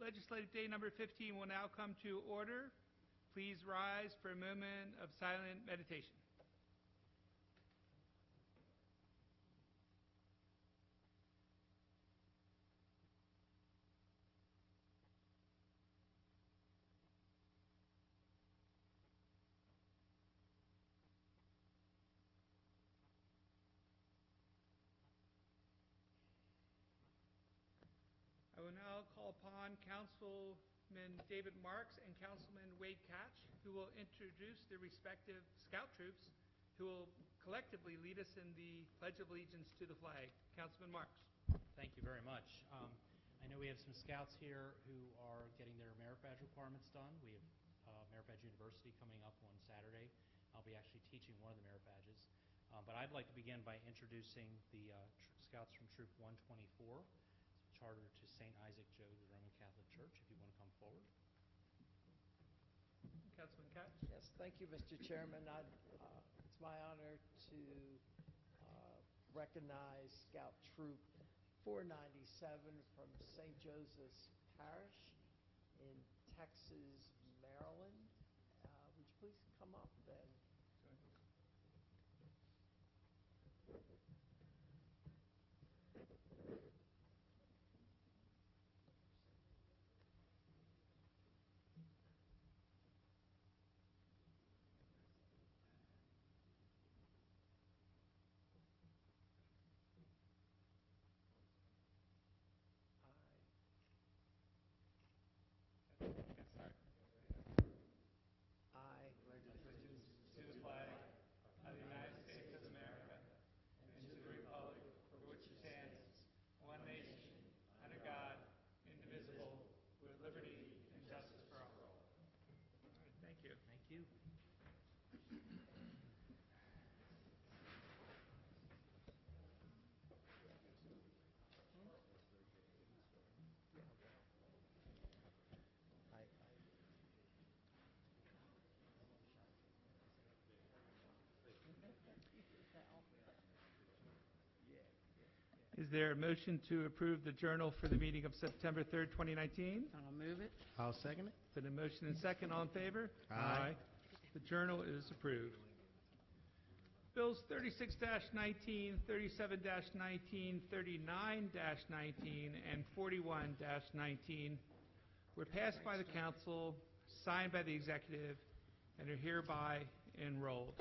Legislative Day number 15 will now come to order. Please rise for a moment of silent meditation. I will now call upon Councilman David Marks and Councilman Wade Catch, who will introduce the respective scout troops who will collectively lead us in the Pledge of Allegiance to the flag. Councilman Marks. Thank you very much. I know we have some scouts here who are getting their merit badge requirements done. We have Merit Badge University coming up on Saturday. I'll be actually teaching one of the merit badges. But I'd like to begin by introducing the scouts from Troop 124. Charter to St. Isaac Joe, the Roman Catholic Church, if you want to come forward. Councilman Catch. Yes, thank you, Mr. Chairman. It's my honor to recognize Scout Troop 497 from St. Joseph's Parish in Texas, Maryland. Would you please come up then? Is there a motion to approve the journal for the meeting of September 3rd, 2019? I'll move it. I'll second it. Been a motion and second. All in favor? Aye. The journal is approved. Bills 36-19, 37-19, 39-19, and 41-19 were passed by the council, signed by the executive, and are hereby enrolled.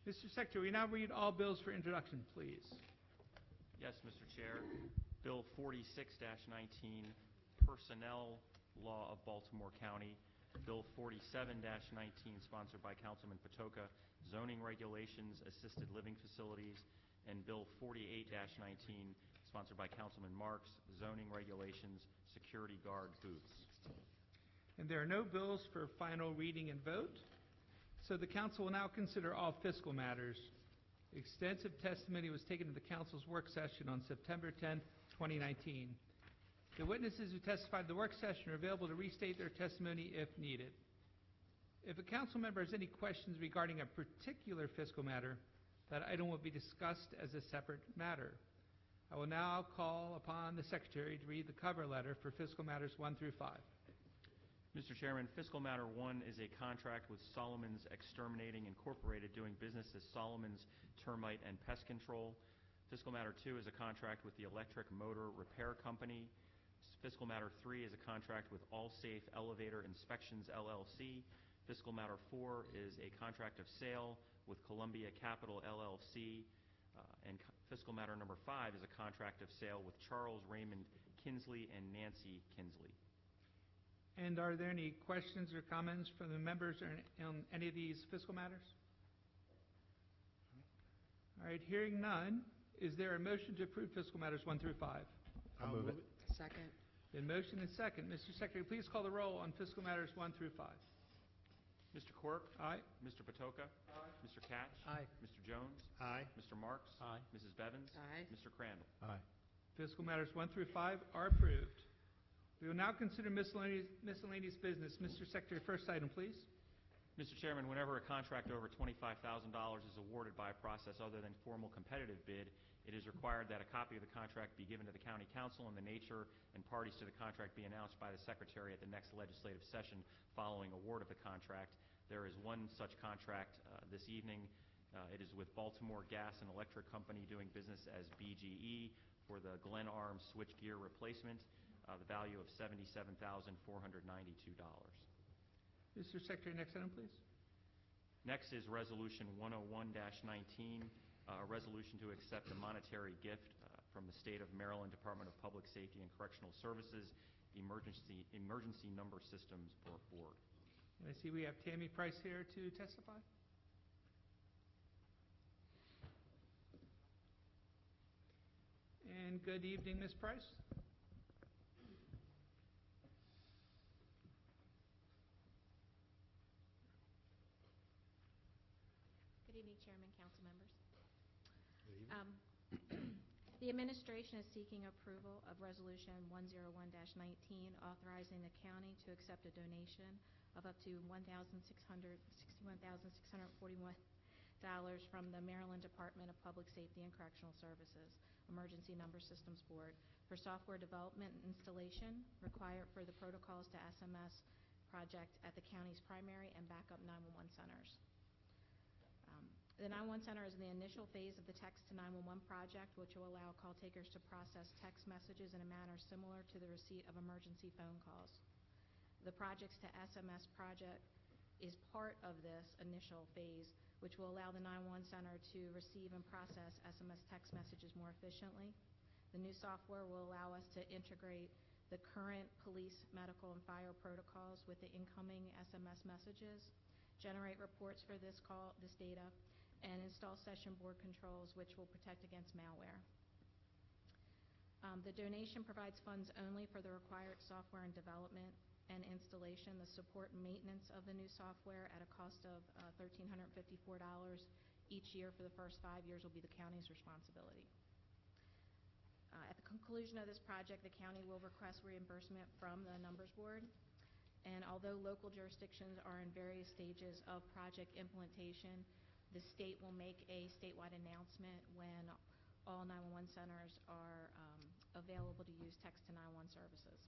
Mr. Secretary, we now read all bills for introduction, please. Yes, Mr. Chair. Bill 46-19, Personnel Law of Baltimore County. Bill 47-19, sponsored by Councilman Patoka, Zoning Regulations, Assisted Living Facilities. And Bill 48-19, sponsored by Councilman Marks, Zoning Regulations, Security Guard Booths. And there are no bills for final reading and vote. So the council will now consider all fiscal matters. Extensive testimony was taken to the council's work session on September 10th, 2019. The witnesses who testified at the work session are available to restate their testimony if needed. If a council member has any questions regarding a particular fiscal matter, that item will be discussed as a separate matter. I will now call upon the Secretary to read the cover letter for fiscal matters 1 through 5. Mr. Chairman, Fiscal Matter 1 is a contract with Solomon's Exterminating Incorporated, doing business as Solomon's Termite and Pest Control. Fiscal Matter 2 is a contract with the Electric Motor Repair Company. Fiscal Matter 3 is a contract with Allsafe Elevator Inspections, LLC. Fiscal Matter 4 is a contract of sale with Columbia Capital, LLC. And Fiscal Matter number 5 is a contract of sale with Charles Raymond Kinsley and Nancy Kinsley. And are there any questions or comments from the members on any of these fiscal matters? All right, hearing none, is there a motion to approve fiscal matters 1 through 5? I'll move it. Second. Been motion and second. Mr. Secretary, please call the roll on fiscal matters 1 through 5. Mr. Quirk? Aye. Mr. Patoka? Aye. Mr. Catch? Aye. Mr. Jones? Aye. Mr. Marks? Aye. Mrs. Bevins? Aye. Mr. Crandall? Aye. Fiscal matters 1 through 5 are approved. We will now consider miscellaneous business. Mr. Secretary, first item, please. Mr. Chairman, whenever a contract over $25,000 is awarded by a process other than formal competitive bid, It is required that a copy of the contract be given to the County Council and the nature and parties to the contract be announced by the Secretary at the next legislative session following award of the contract. There is one such contract this evening. It is with Baltimore Gas and Electric Company doing business as BGE for the Glen Arms switchgear replacement, the value of $77,492. Mr. Secretary, next item, please. Next is Resolution 101-19, a resolution to accept a monetary gift from the State of Maryland Department of Public Safety and Correctional Services Emergency Number Systems Board. And I see we have Tammy Price here to testify. And good evening, Ms. Price. Good evening, Chairman, council members. The administration is seeking approval of Resolution 101-19, authorizing the county to accept a donation of up to $61,641 from the Maryland Department of Public Safety and Correctional Services Emergency Number Systems Board for software development and installation required for the protocols to SMS project at the county's primary and backup 911 centers. The 911 Center is in the initial phase of the Text to 911 project, which will allow call takers to process text messages in a manner similar to the receipt of emergency phone calls. The Projects to SMS project is part of this initial phase, which will allow the 911 Center to receive and process SMS text messages more efficiently. The new software will allow us to integrate the current police, medical, and fire protocols with the incoming SMS messages, generate reports for this data, and install session board controls which will protect against malware. The donation provides funds only for the required software and development and installation. The support and maintenance of the new software at a cost of $1,354 each year for the first 5 years will be the county's responsibility. At the conclusion of this project, the county will request reimbursement from the Numbers Board. And although local jurisdictions are in various stages of project implementation, the state will make a statewide announcement when all 911 centers are available to use Text to 911 services.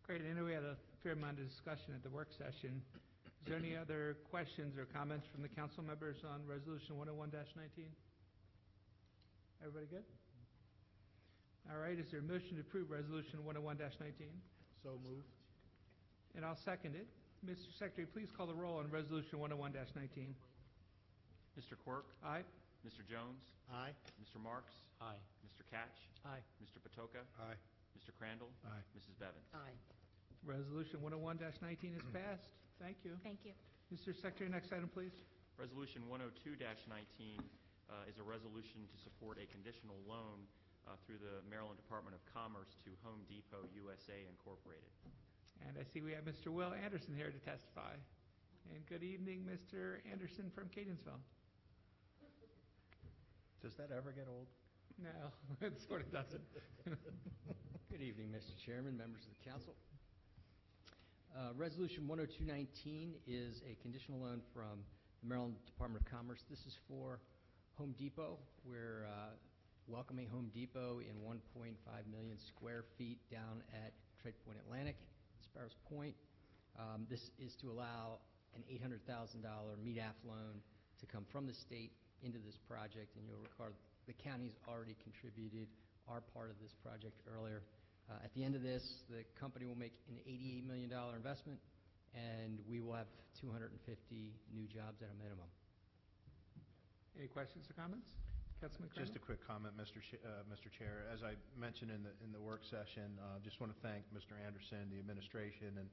Great. I know we had a fair amount of discussion at the work session. Is there any other questions or comments from the council members on Resolution 101-19? Everybody good? All right. Is there a motion to approve Resolution 101-19? So moved. And I'll second it. Mr. Secretary, please call the roll on Resolution 101-19. Mr. Quirk? Aye. Mr. Jones? Aye. Mr. Marks? Aye. Mr. Catch? Aye. Mr. Patoka? Aye. Mr. Crandall? Aye. Mrs. Bevins? Aye. Resolution 101-19 is passed. Thank you. Thank you. Mr. Secretary, next item, please. Resolution 102-19 is a resolution to support a conditional loan through the Maryland Department of Commerce to Home Depot USA Incorporated. And I see we have Mr. Will Anderson here to testify. And good evening, Mr. Anderson from Catonsville. Does that ever get old? No, it sort of doesn't. Good evening, Mr. Chairman, members of the council. Resolution 102-19 is a conditional loan from the Maryland Department of Commerce. This is for Home Depot. We're welcoming Home Depot in 1.5 million square feet down at Trade Point Atlantic, Sparrows Point. This is to allow an $800,000 MEDAF loan to come from the state into this project, and you'll recall the county's already contributed our part of this project earlier. At the end of this, the company will make an $88 million investment, and we will have 250 new jobs at a minimum. Any questions or comments? Councilman Just a Crandall? quick comment, Mr. Chair. As I mentioned in the work session, just want to thank Mr. Anderson, the administration, and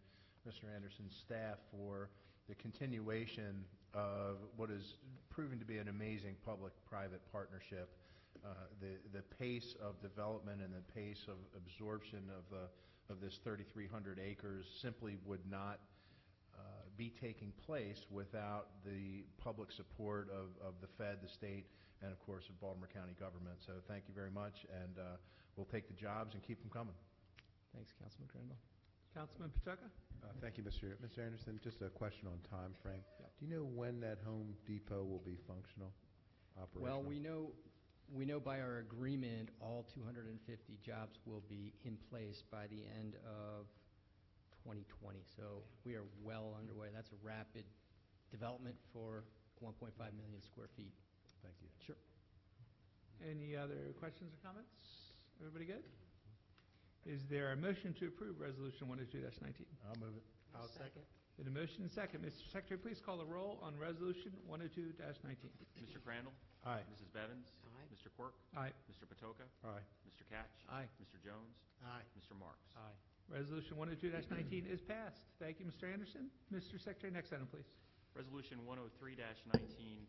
Mr. Anderson's staff for the continuation of what is proving to be an amazing public-private partnership. The pace of development and the pace of absorption of this 3,300 acres simply would not be taking place without the public support of the Fed, the state, and of course of Baltimore County government. So thank you very much, and we'll take the jobs and keep them coming. Thanks, Councilman Crandall. Councilman Patoka? Thank you, Mr. Anderson. Just a question on time frame. Yep. Do you know when that Home Depot will be functional, operational? Well, we know We know by our agreement, all 250 jobs will be in place by the end of 2020. So we are well underway. That's a rapid development for 1.5 million square feet. Thank you. Sure. Any other questions or comments? Everybody good? Is there a motion to approve Resolution 102-19? I'll move it. I'll second. Been a motion and second. Mr. Secretary, please call the roll on Resolution 102-19. Mr. Crandall? Aye. Mrs. Bevins? Aye. Mr. Quirk? Aye. Mr. Patoka? Aye. Mr. Catch? Aye. Mr. Jones? Aye. Mr. Marks? Aye. Resolution 102-19 is passed. Thank you, Mr. Anderson. Mr. Secretary, next item, please. Resolution 103-19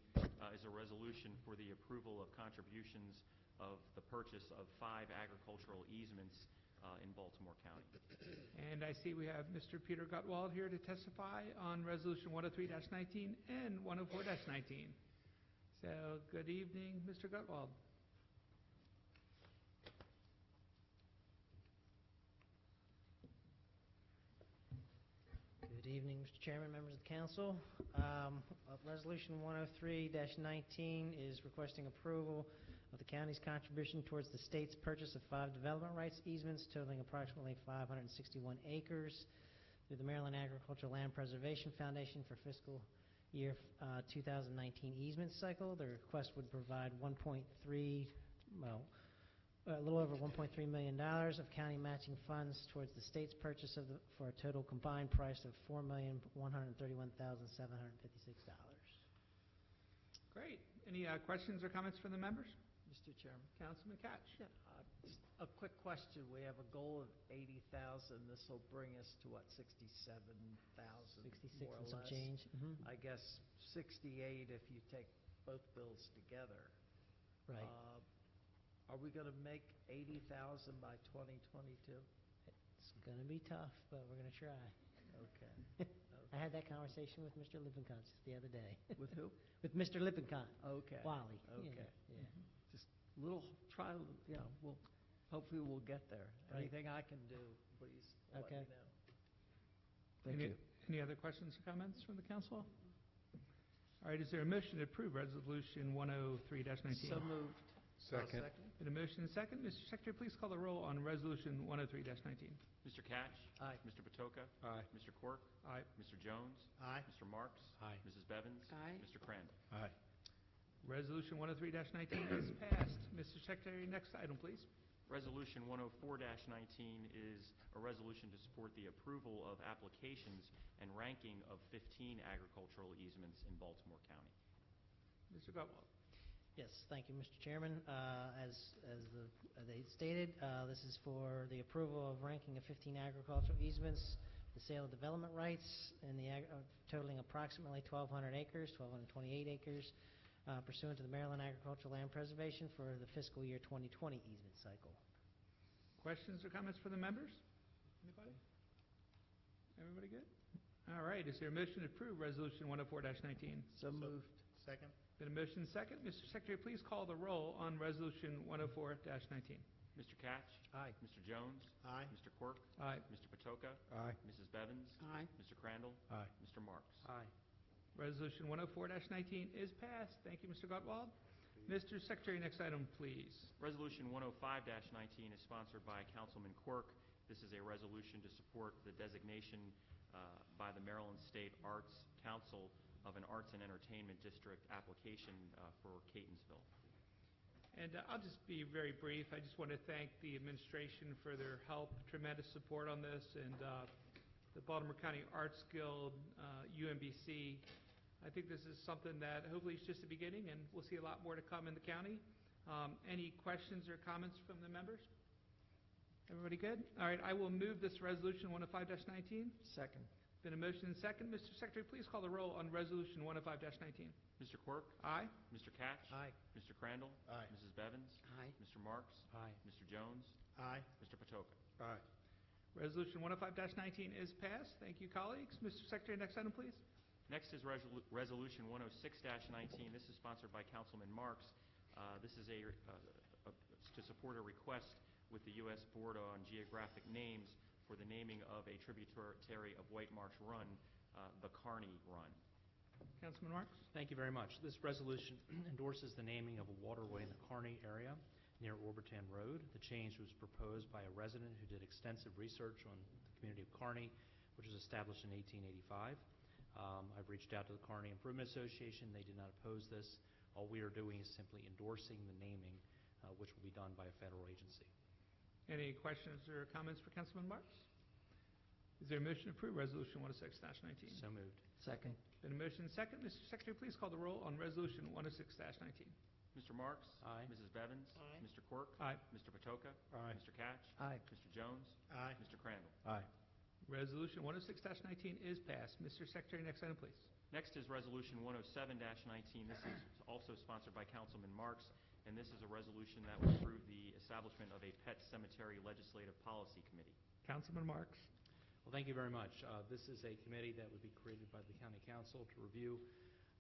is a resolution for the approval of contributions of the purchase of 5 agricultural easements in Baltimore County. And I see we have Mr. Peter Gutwald here to testify on Resolution 103-19 and 104-19. So, good evening, Mr. Gutwald. Good evening, Mr. Chairman, members of the council. Resolution 103-19 is requesting approval of the county's contribution towards the state's purchase of 5 development rights easements totaling approximately 561 acres through the Maryland Agricultural Land Preservation Foundation for fiscal year 2019 easement cycle. The request would provide a little over $1.3 million of county matching funds towards the state's purchase for a total combined price of $4,131,756. Great. Any questions or comments from the members? Mr. Chairman. Councilman Catch. Yeah, just a quick question. We have a goal of 80,000. This will bring us to what, 67,000? 66 more or and some less? change. I guess 68 if you take both bills together. Right. Are we going to make 80,000 by 2022? It's going to be tough, but we're going to try. Okay. I had that conversation with Mr. Lippincott just the other day. With who? With Mr. Lippincott. Okay. Wally. Okay. Yeah. Just little try, hopefully we'll get there. Right. Anything I can do, please let me Okay. know. Thank you. Any other questions or comments from the council? All right, is there a motion to approve Resolution 103-19? So moved. Second. Been a motion and second. Mr. Secretary, please call the roll on Resolution 103-19. Mr. Catch? Aye. Mr. Patoka? Aye. Mr. Quirk? Aye. Mr. Jones? Aye. Mr. Marks? Aye. Mrs. Bevins? Aye. Mr. Crandall? Aye. Resolution 103-19 is passed. Mr. Secretary, next item, please. Resolution 104-19 is a resolution to support the approval of applications and ranking of 15 agricultural easements in Baltimore County. Mr. Gutwald. Yes, thank you, Mr. Chairman. As they stated, this is for the approval of ranking of 15 agricultural easements, the sale of development rights, and totaling approximately 1,200 acres, 1,228 acres, pursuant to the Maryland Agricultural Land Preservation for the fiscal year 2020 easement cycle. Questions or comments from the members? Anybody? Everybody good? All right, is there a motion to approve Resolution 104-19? So moved. Second. Been a motion and second. Mr. Secretary, please call the roll on Resolution 104-19. Mr. Catch? Aye. Mr. Jones? Aye. Mr. Quirk? Aye. Mr. Patoka? Aye. Mrs. Bevins? Aye. Mr. Crandall? Aye. Mr. Marks? Aye. Resolution 104-19 is passed. Thank you, Mr. Gutwald. Mr. Secretary, next item, please. Resolution 105-19 is sponsored by Councilman Quirk. This is a resolution to support the designation by the Maryland State Arts Council of an Arts and Entertainment District application for Catonsville. And I'll just be very brief. I just want to thank the administration for their help, tremendous support on this, and the Baltimore County Arts Guild, UMBC. I think this is something that hopefully is just the beginning, and we'll see a lot more to come in the county. Any questions or comments from the members? Everybody good? All right, I will move this resolution 105-19. Second. Been a motion and second. Mr. Secretary, please call the roll on Resolution 105-19. Mr. Quirk? Aye. Mr. Catch? Aye. Mr. Crandall? Aye. Mrs. Bevins? Aye. Mr. Marks? Aye. Mr. Jones? Aye. Mr. Patoka? Aye. Resolution 105-19 is passed. Thank you, colleagues. Mr. Secretary, next item, please. Next is Resolution 106-19. This is sponsored by Councilman Marks. This is to support a request with the U.S. Board on Geographic Names for the naming of a tributary of White Marsh Run, the Kearney Run. Councilman Marks? Thank you very much. This resolution endorses the naming of a waterway in the Kearney area near Orbitan Road. The change was proposed by a resident who did extensive research on the community of Kearney, which was established in 1885. I've reached out to the Kearney Improvement Association. They did not oppose this. All we are doing is simply endorsing the naming, which will be done by a federal agency. Any questions or comments for Councilman Marks? Is there a motion to approve Resolution 106-19? So moved. Second. Been a motion and second. Mr. Secretary, please call the roll on Resolution 106-19. Mr. Marks? Aye. Mrs. Bevins? Aye. Mr. Quirk? Aye. Mr. Patoka? Aye. Mr. Catch? Aye. Mr. Jones? Aye. Mr. Crandall? Aye. Resolution 106-19 is passed. Mr. Secretary, next item, please. Next is Resolution 107-19. This is also sponsored by Councilman Marks, and this is a resolution that would approve the establishment of a Pet Cemetery Legislative Policy Committee. Councilman Marks. Well, thank you very much. This is a committee that would be created by the county council to review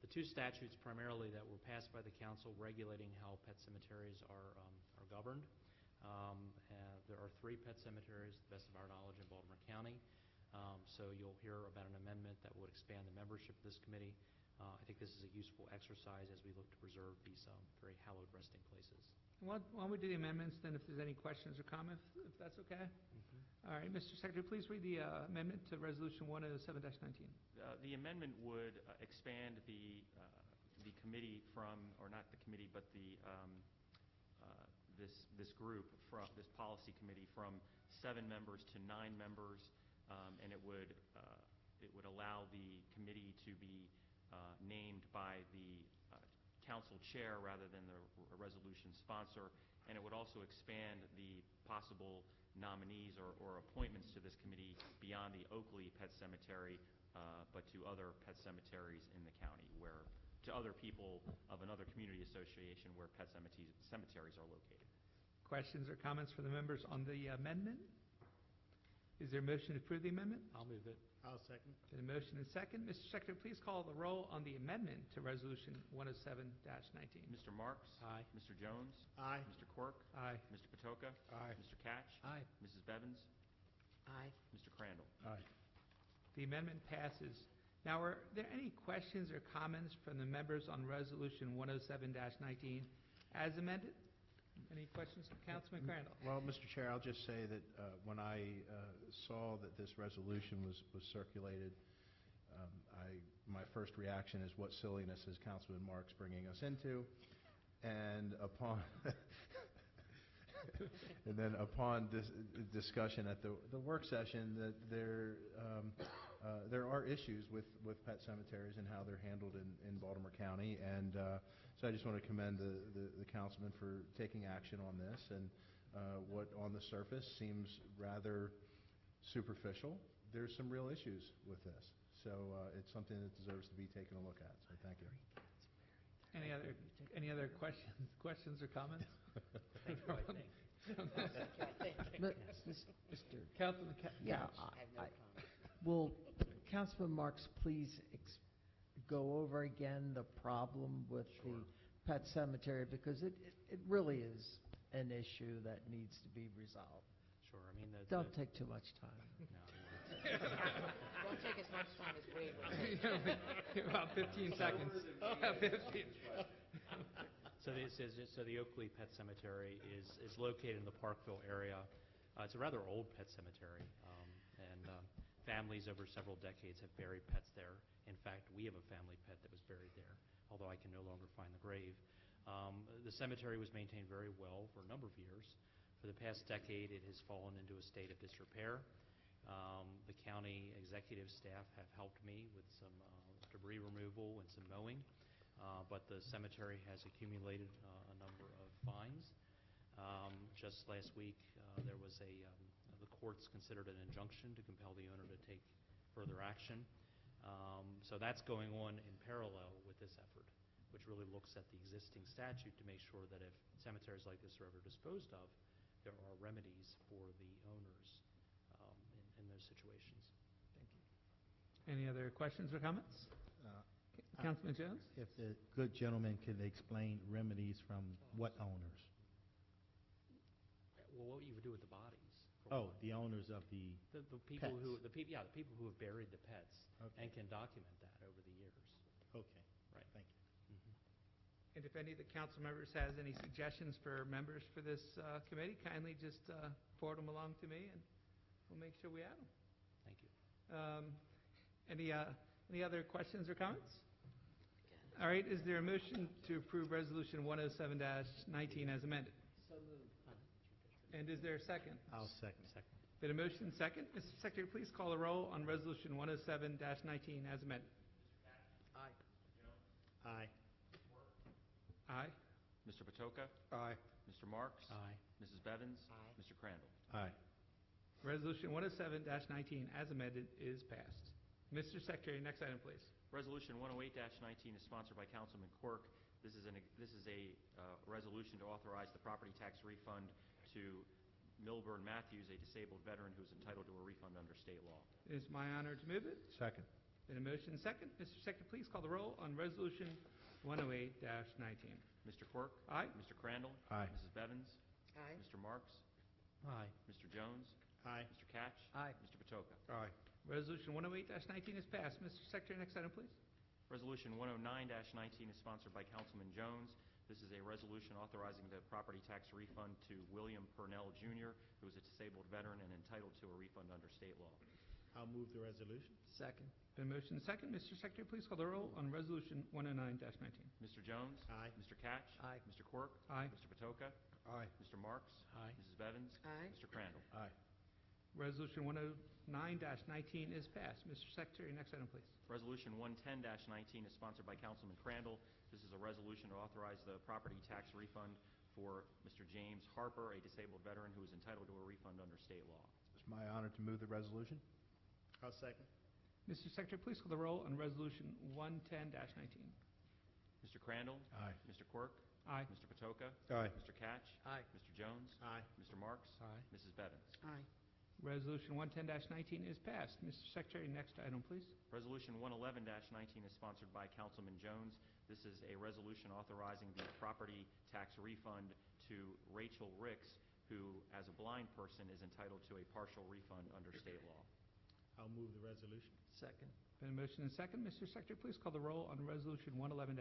the two statutes primarily that were passed by the council regulating how pet cemeteries are governed. There are 3 pet cemeteries, to the best of our knowledge, in Baltimore County. So you'll hear about an amendment that would expand the membership of this committee. I think this is a useful exercise as we look to preserve these very hallowed resting places. Why don't we do the amendments then, if there's any questions or comments, if that's okay? All right, Mr. Secretary, please read the amendment to Resolution 107-19. The amendment would expand the committee from, or not the committee, but this group, from this policy committee, from 7 members to 9 members, and it would allow the committee to be named by the council chair rather than the resolution sponsor, and it would also expand the possible nominees or appointments to this committee beyond the Oakley Pet Cemetery, but to other pet cemeteries in the county, to other people of another community association where pet cemeteries are located. Questions or comments for the members on the amendment? Is there a motion to approve the amendment? I'll move it. I'll second. Been a motion and second. Mr. Secretary, please call the roll on the amendment to Resolution 107-19. Mr. Marks? Aye. Mr. Jones? Aye. Mr. Quirk? Aye. Mr. Patoka? Aye. Mr. Catch? Aye. Mrs. Bevins? Aye. Mr. Crandall? Aye. The amendment passes. Now, are there any questions or comments from the members on Resolution 107-19 as amended? Any questions from Councilman Crandall? Well, Mr. Chair, I'll just say that when I saw that this resolution was circulated, my first reaction is, what silliness is Councilman Marks bringing us into? And upon and then upon discussion at the work session, that there are issues with pet cemeteries and how they're handled in Baltimore County, and so I just want to commend the councilman for taking action on this, and what on the surface seems rather superficial, there's some real issues with this. So it's something that deserves to be taken a look at, so thank you. Any other questions or comments? Thank you, I think. Mr. Councilman Yeah, Couch. I have no comment. Will Councilman Marks please go over again the problem with the pet cemetery? Because it really is an issue that needs to be resolved. Sure. I mean, Don't take too much time. No. Don't take as much time as Wade will. About 15 seconds. 15. So the Oakley Pet Cemetery is located in the Parkville area. It's a rather old pet cemetery, and families over several decades have buried pets there. In fact, we have a family pet that was buried there, although I can no longer find the grave. The cemetery was maintained very well for a number of years. For the past decade, it has fallen into a state of disrepair. The county executive staff have helped me with some debris removal and some mowing, but the cemetery has accumulated a number of fines. Just last week, there was the courts considered an injunction to compel the owner to take further action. So that's going on in parallel with this effort, which really looks at the existing statute to make sure that if cemeteries like this are ever disposed of, there are remedies for the owners in those situations. Thank you. Any other questions or comments? Councilman Jones? If the good gentleman could explain remedies from what owners? Well, what you would do with the bodies? Oh, the owners of the people pets. the people who have buried the pets, Okay. and can document that over the years. Okay. Right. Thank you. And if any of the council members has any suggestions for members for this committee, kindly just forward them along to me, and we'll make sure we add them. Thank you. Any other questions or comments? All right, is there a motion to approve Resolution 107-19 as amended? So moved. And is there a second? I'll second. Been a motion and second. Mr. Secretary, please call the roll on Resolution 107-19 as amended. Aye. Aye. Aye. Mr. Patoka? Aye. Mr. Marks? Aye. Mrs. Bevins? Aye. Mr. Crandall? Aye. Resolution 107-19 as amended is passed. Mr. Secretary, next item, please. Resolution 108-19 is sponsored by Councilman Quirk. This is a resolution to authorize the property tax refund to Milburn Matthews, a disabled veteran who is entitled to a refund under state law. It is my honor to move it. Second. Been a motion and second. Mr. Secretary, please call the roll on Resolution 108-19. Mr. Quirk? Aye. Mr. Crandall? Aye. Mrs. Bevins? Aye. Mr. Marks? Aye. Mr. Jones? Aye. Mr. Catch? Aye. Mr. Patoka? Aye. Resolution 108-19 is passed. Mr. Secretary, next item, please. Resolution 109-19 is sponsored by Councilman Jones. This is a resolution authorizing the property tax refund to William Purnell Jr., who is a disabled veteran and entitled to a refund under state law. I'll move the resolution. Second. Been a motion and second. Mr. Secretary, please call the roll on Resolution 109-19. Mr. Jones? Aye. Mr. Catch? Aye. Mr. Quirk? Aye. Mr. Patoka? Aye. Mr. Marks? Aye. Mrs. Bevins? Aye. Mr. Crandall? Aye. Resolution 109-19 is passed. Mr. Secretary, next item, please. Resolution 110-19 is sponsored by Councilman Crandall. This is a resolution to authorize the property tax refund for Mr. James Harper, a disabled veteran who is entitled to a refund under state law. It's my honor to move the resolution. I'll second. Mr. Secretary, please call the roll on Resolution 110-19. Mr. Crandall? Aye. Mr. Quirk? Aye. Mr. Patoka? Aye. Mr. Catch? Aye. Mr. Jones? Aye. Mr. Marks? Aye. Mrs. Bevins? Aye. Resolution 110-19 is passed. Mr. Secretary, next item, please. Resolution 111-19 is sponsored by Councilman Jones. This is a resolution authorizing the property tax refund to Rachel Ricks, who, as a blind person, is entitled to a partial refund under state law. I'll move the resolution. Second. Been a motion and second. Mr. Secretary, please call the roll on Resolution 111-19.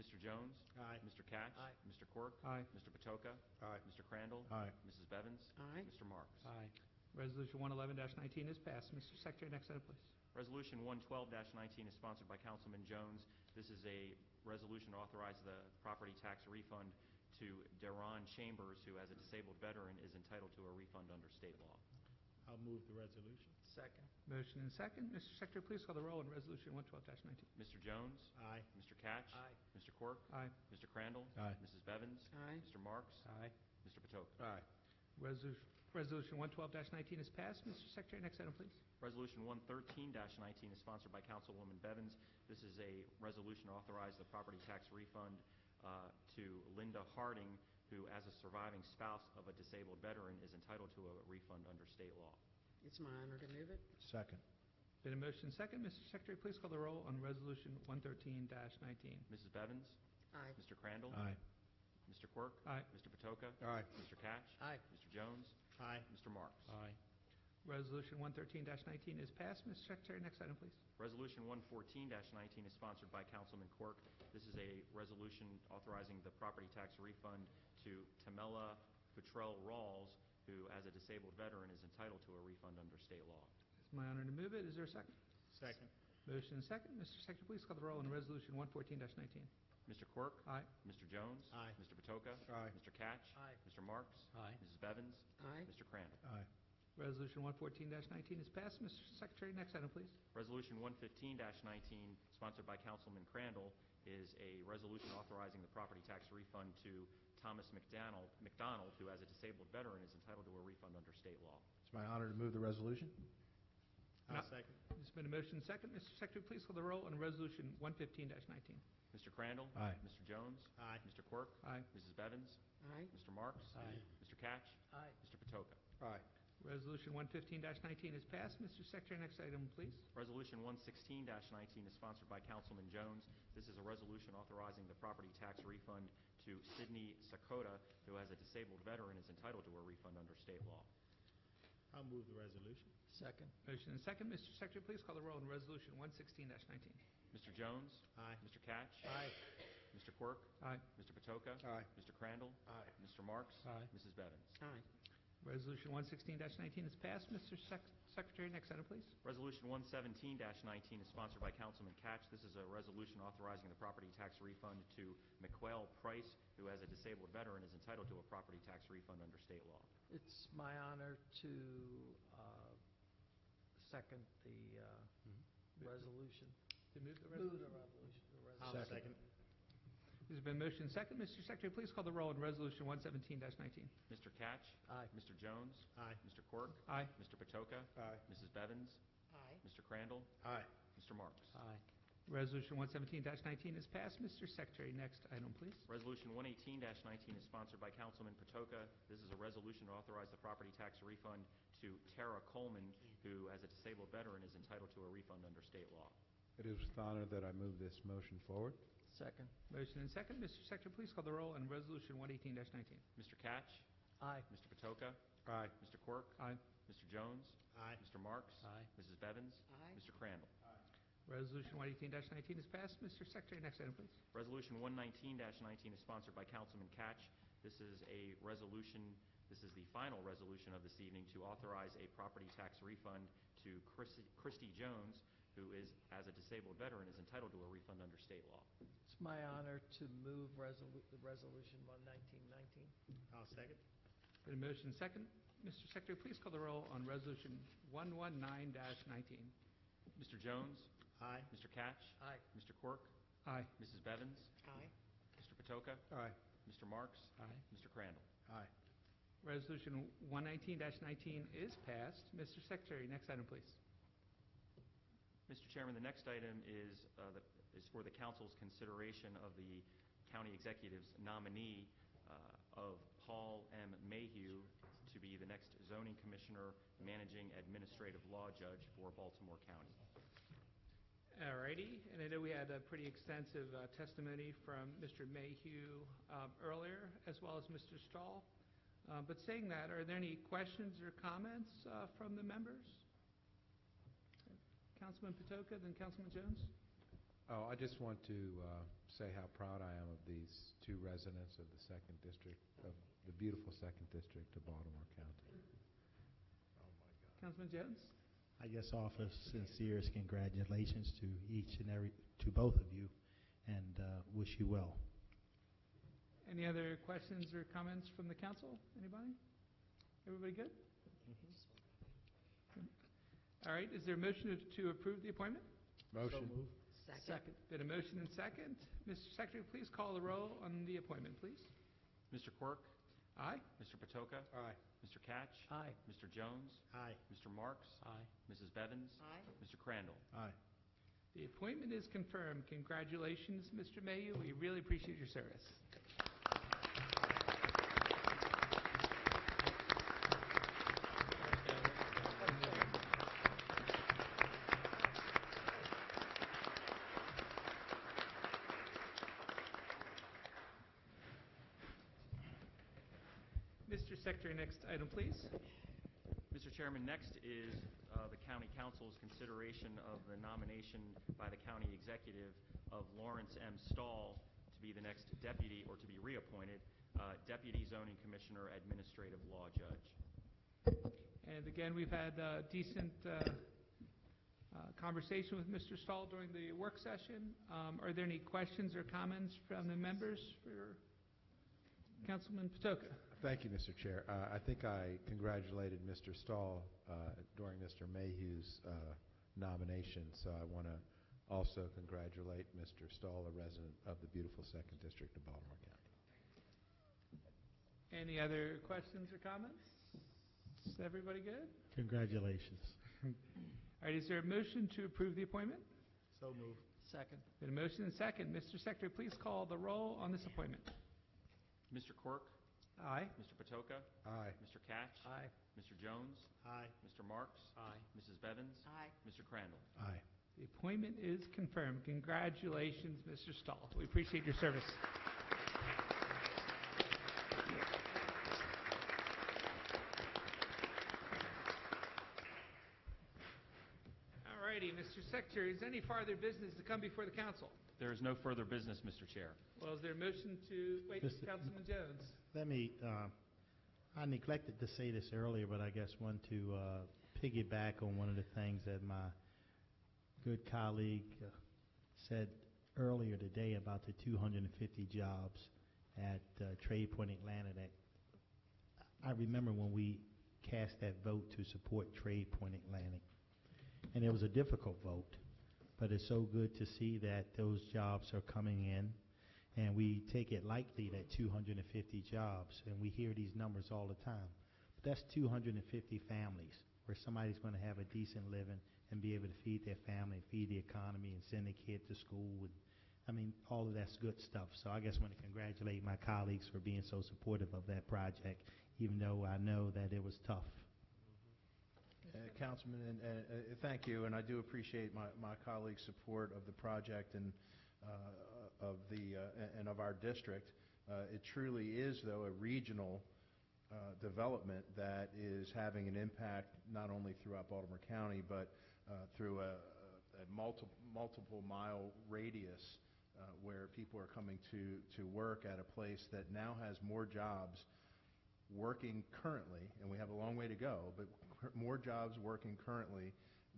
Mr. Jones? Aye. Mr. Catch? Aye. Mr. Quirk? Aye. Mr. Patoka? Aye. Mr. Crandall? Aye. Mrs. Bevins? Aye. Mr. Marks? Aye. Resolution 111-19 is passed. Mr. Secretary, next item, please. Resolution 112-19 is sponsored by Councilman Jones. This is a resolution to authorize the property tax refund to Deron Chambers, who, as a disabled veteran, is entitled to a refund under state law. I'll move the resolution. Second. Motion and second. Mr. Secretary, please call the roll on Resolution 112-19. Mr. Jones? Aye. Mr. Catch? Aye. Mr. Quirk? Aye. Mr. Crandall? Aye. Mrs. Bevins? Aye. Mr. Marks? Aye. Mr. Patoka? Aye. Resolution 112-19 is passed. Mr. Secretary, next item, please. Resolution 113-19 is sponsored by Councilwoman Bevins. This is a resolution to authorize the property tax refund to Linda Harding, who, as a surviving spouse of a disabled veteran, is entitled to a refund under state law. It's my honor to move it. Second. Been a motion second. Mr. Secretary, please call the roll on Resolution 113-19. Mrs. Bevins? Aye. Mr. Crandall? Aye. Mr. Quirk? Aye. Mr. Patoka? Aye. Mr. Catch? Aye. Mr. Jones? Aye. Mr. Marks? Aye. Resolution 113-19 is passed. Mr. Secretary, next item, please. Resolution 114-19 is sponsored by Councilman Quirk. This is a resolution authorizing the property tax refund to Tamela Futrell Rawls, who, as a disabled veteran, is entitled to a refund under state law. It's my honor to move it. Is there a second? Second. Motion and second. Mr. Secretary, please call the roll on Resolution 114-19. Mr. Quirk? Aye. Mr. Jones? Aye. Mr. Patoka? Aye. Mr. Catch? Aye. Mr. Marks? Aye. Mrs. Bevins? Aye. Mr. Crandall? Aye. Resolution 114-19 is passed. Mr. Secretary, next item, please. Resolution 115-19, sponsored by Councilman Crandall, is a resolution authorizing the property tax refund to Thomas McDonald, who, as a disabled veteran, is entitled to a refund under state law. It's my honor to move the resolution. I'll No. second. There's been a motion second. Mr. Secretary, please call the roll on Resolution 115-19. Mr. Crandall? Aye. Mr. Jones? Aye. Mr. Quirk? Aye. Mrs. Bevins? Aye. Mr. Marks? Aye. Mr. Catch? Aye. Mr. Patoka? Aye. Resolution 115-19 is passed. Mr. Secretary, next item, please. Resolution 116-19 is sponsored by Councilman Jones. This is a resolution authorizing the property tax refund to Sidney Sakota, who, as a disabled veteran, is entitled to a refund under state law. I'll move the resolution. Second. Motion and second. Mr. Secretary, please call the roll on Resolution 116-19. Mr. Jones? Aye. Mr. Catch? Aye. Mr. Quirk? Aye. Mr. Patoka? Aye. Mr. Crandall? Aye. Mr. Marks? Aye. Mrs. Bevins? Aye. Resolution 116-19 is passed. Mr. Secretary, next item, please. Resolution 117-19 is sponsored by Councilman Catch. This is a resolution authorizing the property tax refund to McQuail Price, who, as a disabled veteran, is entitled to a property tax refund under state law. It's my honor to second the resolution. To move the Move resolution. the resolution. I'll second. There's been motion and second. Mr. Secretary, please call the roll on Resolution 117-19. Mr. Catch? Aye. Mr. Jones? Aye. Mr. Quirk? Aye. Mr. Patoka? Aye. Mrs. Bevins? Aye. Mr. Crandall? Aye. Mr. Marks? Aye. Resolution 117-19 is passed. Mr. Secretary, next item, please. Resolution 118-19 is sponsored by Councilman Patoka. This is a resolution to authorize the property tax refund to Tara Coleman, who, as a disabled veteran, is entitled to a refund under state law. It is with honor that I move this motion forward. Second. Motion and second. Mr. Secretary, please call the roll on Resolution 118-19. Mr. Catch? Aye. Mr. Patoka? Aye. Mr. Quirk? Aye. Mr. Jones? Aye. Mr. Marks? Aye. Mrs. Bevins? Aye. Mr. Crandall? Resolution 118-19 is passed. Mr. Secretary, next item, please. Resolution 119-19 is sponsored by Councilman Catch. This is the final resolution of this evening to authorize a property tax refund to Christy Jones, who is, as a disabled veteran, is entitled to a refund under state law. It's my honor to move Resolution 119-19. I'll second. Been a motion and second. Mr. Secretary, please call the roll on Resolution 119-19. Mr. Jones? Aye. Mr. Catch? Aye. Mr. Quirk? Aye. Mrs. Bevins? Aye. Mr. Patoka? Aye. Mr. Marks? Aye. Mr. Crandall? Aye. Resolution 119-19 is passed. Mr. Secretary, next item, please. Mr. Chairman, the next item is for the council's consideration of the county executive's nominee of Paul M. Mayhew to be the next zoning commissioner, managing administrative law judge for Baltimore County. All righty, and I know we had a pretty extensive testimony from Mr. Mayhew earlier, as well as Mr. Stahl. But saying that, are there any questions or comments from the members? Councilman Patoka, then Councilman Jones. Oh, I just want to say how proud I am of these two residents of the 2nd District, of the beautiful 2nd District of Baltimore County. Councilman Jones. I guess offer sincerest congratulations to to both of you, and wish you well. Any other questions or comments from the council? Anybody? Everybody good? All right, is there a motion to approve the appointment? Motion. Second. Been a motion and second. Mr. Secretary, please call the roll on the appointment, please. Mr. Quirk? Aye. Mr. Patoka? Aye. Mr. Catch? Aye. Mr. Jones? Aye. Mr. Marks? Aye. Mrs. Bevins? Aye. Mr. Crandall? Aye. The appointment is confirmed. Congratulations, Mr. Mayhew. We really appreciate your service. Mr. Secretary, next item, please. Mr. Chairman, next is the County Council's consideration of the nomination by the County Executive of Lawrence M. Stahl to be the next deputy, or to be reappointed, Deputy Zoning Commissioner, Administrative Law Judge. And again, we've had a decent conversation with Mr. Stahl during the work session. Are there any questions or comments from the members for Councilman Patoka? Thank you, Mr. Chair. I think I congratulated Mr. Stahl during Mr. Mayhew's nomination, so I want to also congratulate Mr. Stahl, a resident of the beautiful 2nd District of Baltimore County. Any other questions or comments? Is everybody good? Congratulations. All right, is there a motion to approve the appointment? So moved. Second. Been a motion and second. Mr. Secretary, please call the roll on this appointment. Mr. Quirk? Aye. Mr. Patoka? Aye. Mr. Catch? Aye. Mr. Jones? Aye. Mr. Marks? Aye. Mrs. Bevins? Aye. Mr. Crandall? Aye. The appointment is confirmed. Congratulations, Mr. Stahl. We appreciate your service. righty, Mr. Secretary, is there any farther business to come before the council? There is no further business, Mr. Chair. Well, is there a motion to, wait, Mr. Councilman Jones? Let me, I neglected to say this earlier, but I guess want to piggyback on one of the things that my good colleague said earlier today about the 250 jobs at Trade Point Atlanta. That I remember when we cast that vote to support Trade Point Atlantic, and it was a difficult vote, but it's so good to see that those jobs are coming in, and we take it lightly that 250 jobs, and we hear these numbers all the time. But that's 250 families where somebody's going to have a decent living and be able to feed their family, feed the economy, and send their kid to school. And, I mean, all of that's good stuff. So I just want to congratulate my colleagues for being so supportive of that project, even though I know that it was tough. Councilman, thank you, and I do appreciate my colleagues' support of the project and of our district. It truly is, though, a regional development that is having an impact not only throughout Baltimore County, but through a multiple mile radius where people are coming to work at a place that now has more jobs working currently, and we have a long way to go, but more jobs working currently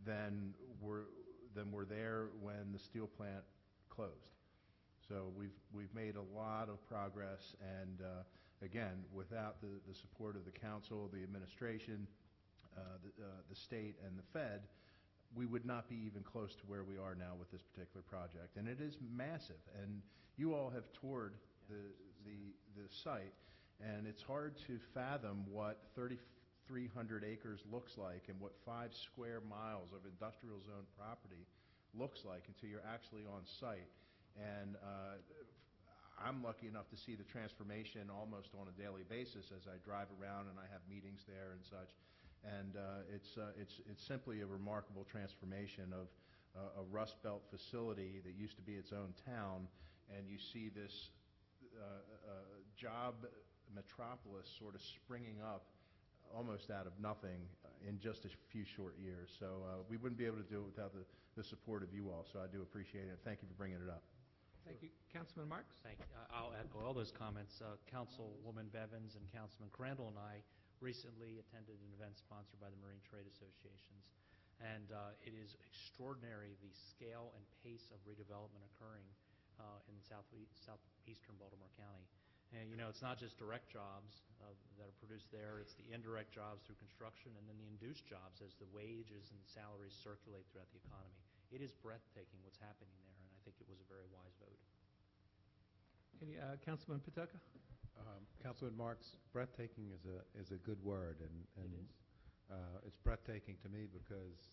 than were there when the steel plant closed. So we've made a lot of progress, and again, without the support of the council, the administration, the state, and the Fed, we would not be even close to where we are now with this particular project. And it is massive, and you all have toured the site, and it's hard to fathom what 3,300 acres looks like and what 5 square miles of industrial zone property looks like until you're actually on site. And I'm lucky enough to see the transformation almost on a daily basis as I drive around and I have meetings there and such. And it's simply a remarkable transformation of a Rust Belt facility that used to be its own town, and you see this job metropolis sort of springing up almost out of nothing in just a few short years. So we wouldn't be able to do it without the support of you all, so I do appreciate it. Thank you for bringing it up. Thank you. Councilman Marks? Thank you. I'll echo all those comments. Councilwoman Bevins and Councilman Crandall and I recently attended an event sponsored by the Marine Trade Associations, and it is extraordinary the scale and pace of redevelopment occurring in southeastern Baltimore County. And, you know, it's not just direct jobs that are produced there, it's the indirect jobs through construction and then the induced jobs as the wages and salaries circulate throughout the economy. It is breathtaking what's happening there, and I think it was a very wise vote. Any, Councilman Patoka? Councilman Marks, breathtaking is a good word, and it's breathtaking to me because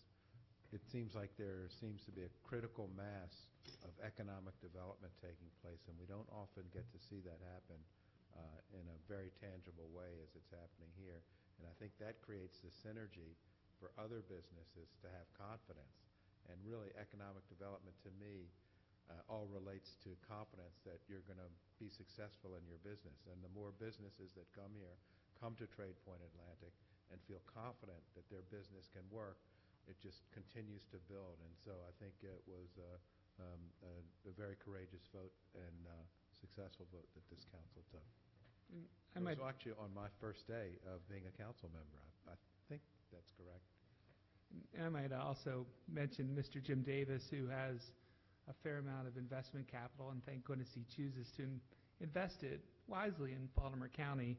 it seems like there seems to be a critical mass of economic development taking place, and we don't often get to see that happen in a very tangible way as it's happening here. And I think that creates the synergy for other businesses to have confidence. And really, economic development to me all relates to confidence that you're going to be successful in your business. And the more businesses that come here, come to Trade Point Atlantic, and feel confident that their business can work, it just continues to build. And so I think it was a very courageous vote and successful vote that this council took. It was actually on my first day of being a council member. I think that's correct. And I might also mention Mr. Jim Davis, who has a fair amount of investment capital, and thank goodness he chooses to invest it wisely in Baltimore County.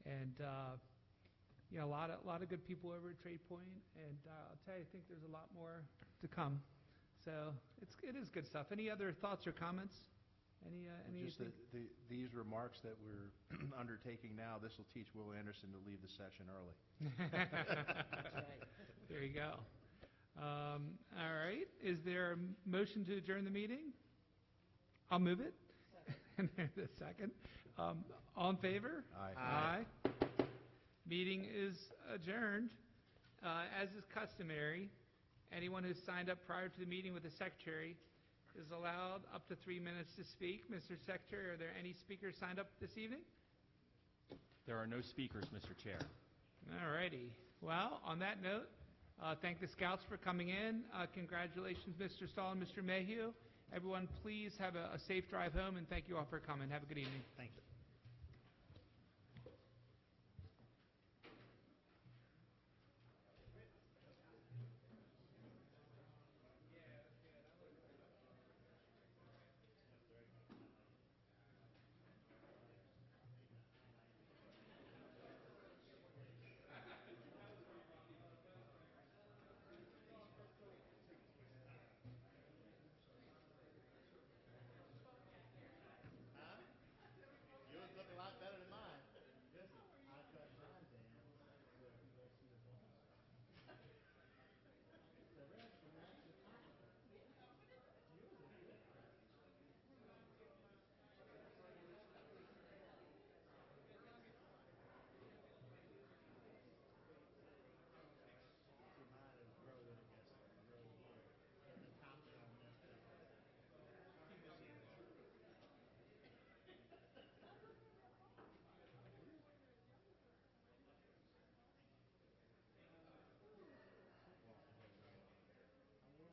And you know, a lot of good people over at Trade Point, and I'll tell you, I think there's a lot more to come. So it is good stuff. Any other thoughts or comments? Just these remarks that we're undertaking now, this will teach Will Anderson to leave the session early. That's right. There you go. All right. Is there a motion to adjourn the meeting? I'll move it. And there's a second. All in favor? Aye. Aye. Meeting is adjourned. As is customary, anyone who's signed up prior to the meeting with the secretary is allowed up to 3 minutes to speak. Mr. Secretary, are there any speakers signed up this evening? There are no speakers, Mr. Chair. All righty. Well, on that note, Thank the scouts for coming in. Congratulations, Mr. Stahl and Mr. Mayhew. Everyone, please have a safe drive home, and thank you all for coming. Have a good evening. Thank you.